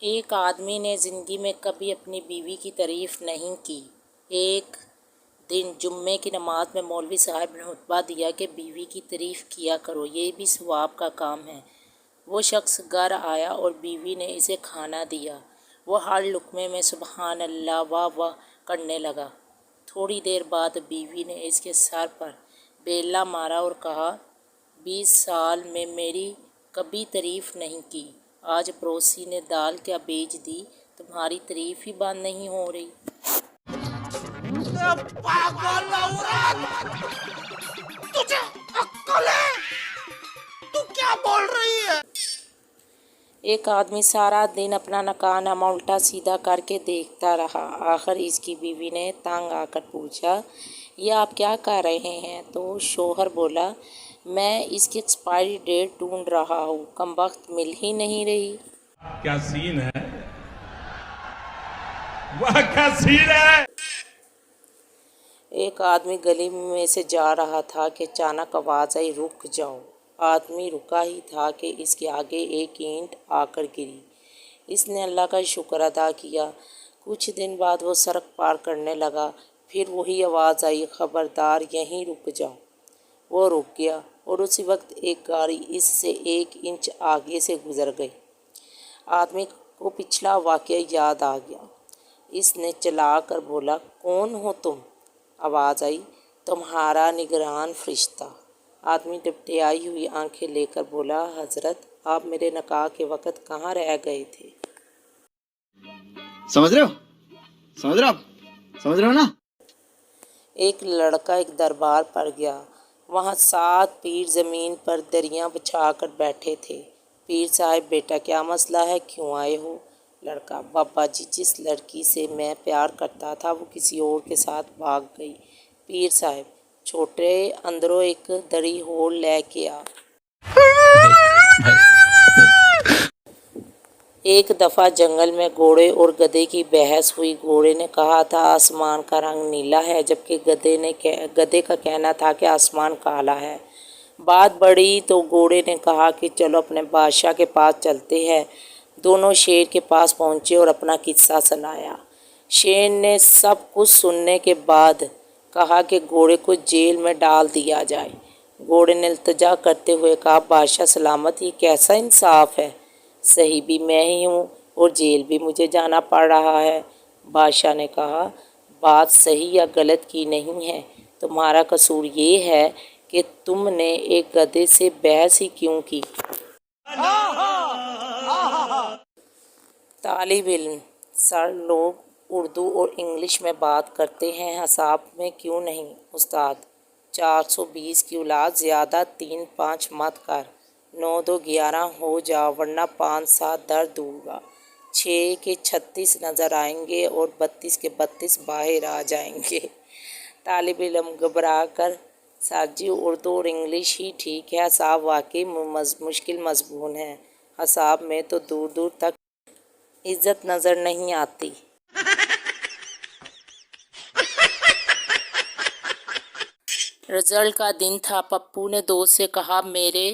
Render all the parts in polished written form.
ایک آدمی نے زندگی میں کبھی اپنی بیوی کی تعریف نہیں کی۔ ایک دن جمعے کی نماز میں مولوی صاحب نے خطبہ دیا کہ بیوی کی تعریف کیا کرو، یہ بھی ثواب کا کام ہے۔ وہ شخص گھر آیا اور بیوی نے اسے کھانا دیا۔ وہ ہر لقمے میں سبحان اللہ واہ واہ کرنے لگا۔ تھوڑی دیر بعد بیوی نے اس کے سر پر بیلنا مارا اور کہا، 20 سال میں میری کبھی تعریف نہیں کی، آج پڑوسی نے دال کیا بیچ دی، تمہاری تعریف ہی بند نہیں ہو رہی۔ پاگل عورت! تجھے عقل ہے؟ تو کیا بول رہی ہے؟ ایک آدمی سارا دن اپنا نکاح نامہ الٹا سیدھا کر کے دیکھتا رہا۔ آخر اس کی بیوی نے تنگ آ کر پوچھا، یہ آپ کیا کر رہے ہیں؟ تو شوہر بولا، میں اس کی ایکسپائری ڈیٹ ڈھونڈ رہا ہوں، کمبخت مل ہی نہیں رہی۔ کیا سین ہے؟ وہ کیا سین ہے؟ ایک آدمی گلی میں سے جا رہا تھا کہ اچانک آواز آئی، رک جاؤ۔ آدمی رکا ہی تھا کہ اس کے آگے ایک اینٹ آ کر گری۔ اس نے اللہ کا شکر ادا کیا۔ کچھ دن بعد وہ سڑک پار کرنے لگا، پھر وہی آواز آئی، خبردار یہیں رک جاؤ۔ وہ رک گیا اور اسی وقت ایک گاڑی اس سے 1 انچ آگے سے گزر گئی۔ آدمی کو پچھلا واقعہ یاد آ گیا۔ اس نے چلا کر بولا، کون ہو تم؟ آواز آئی، تمہارا نگران فرشتہ۔ آدمی ٹپٹیائی ہوئی آنکھیں لے کر بولا، حضرت آپ میرے نکاح کے وقت کہاں رہ گئے تھے؟ سمجھ رہے ہو نا؟ ایک لڑکا ایک دربار پر گیا۔ وہاں 7 پیر زمین پر دریاں بچھا کر بیٹھے تھے۔ پیر صاحب، بیٹا کیا مسئلہ ہے، کیوں آئے ہو؟ لڑکا، بابا جی جس لڑکی سے میں پیار کرتا تھا وہ کسی اور کے ساتھ بھاگ گئی۔ پیر صاحب، چھوٹے اندروں ایک دری ہول لے کے آ۔ ایک دفعہ جنگل میں گھوڑے اور گدھے کی بحث ہوئی۔ گھوڑے نے کہا تھا آسمان کا رنگ نیلا ہے، جبکہ گدھے کا کہنا تھا کہ آسمان کالا ہے۔ بات بڑھی تو گھوڑے نے کہا کہ چلو اپنے بادشاہ کے پاس چلتے ہیں۔ دونوں شیر کے پاس پہنچے اور اپنا قصہ سنایا۔ شیر نے سب کچھ سننے کے بعد کہا کہ گھوڑے کو جیل میں ڈال دیا جائے۔ گھوڑے نے التجا کرتے ہوئے کہا، بادشاہ سلامت، یہ کیسا انصاف ہے؟ صحیح بھی میں ہی ہوں اور جیل بھی مجھے جانا پڑ رہا ہے۔ بادشاہ نے کہا، بات صحیح یا غلط کی نہیں ہے، تمہارا قصور یہ ہے کہ تم نے ایک گدھے سے بحث ہی کیوں کی؟ طالب علم، سر لوگ اردو اور انگلش میں بات کرتے ہیں، حساب میں کیوں نہیں؟ استاد، 420 کی اولاد زیادہ 3 5 مت کر، 9 2 11 ہو جا ورنہ 5 7 درد ہوگا، 6 کے 36 نظر آئیں گے اور 32 کے 32 باہر آ جائیں گے۔ طالب علم گھبرا کر، سر جی اردو اور انگلش ہی ٹھیک ہے، حساب واقعی مشکل مضمون ہے، حساب میں تو دور دور تک عزت نظر نہیں آتی۔ رزلٹ کا دن تھا۔ پپو نے دوست سے کہا، میرے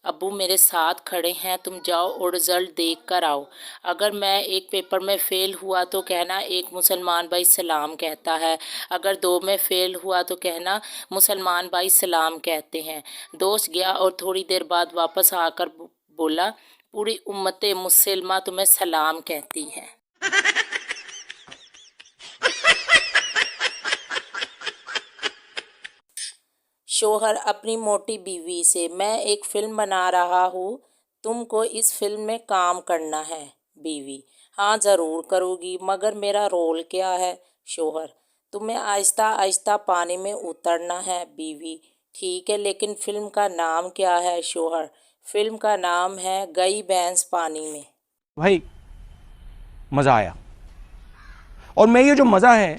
ابو میرے ساتھ کھڑے ہیں، تم جاؤ اور رزلٹ دیکھ کر آؤ۔ اگر میں ایک پیپر میں فیل ہوا تو کہنا ایک مسلمان بھائی سلام کہتا ہے، اگر 2 میں فیل ہوا تو کہنا مسلمان بھائی سلام کہتے ہیں۔ دوست گیا اور تھوڑی دیر بعد واپس آ کر بولا، پوری امت مسلمہ تمہیں سلام کہتی ہے۔ شوہر اپنی موٹی بیوی سے، میں ایک فلم بنا رہا ہوں، تم کو اس فلم میں کام کرنا ہے۔ بیوی، ہاں ضرور کروں گی، مگر میرا رول کیا ہے؟ شوہر، تمہیں آہستہ آہستہ پانی میں اترنا ہے۔ بیوی، ٹھیک ہے، لیکن فلم کا نام کیا ہے؟ شوہر، فلم کا نام ہے گئی بھینس پانی میں۔ بھائی مزہ آیا، اور میں یہ جو مزہ ہے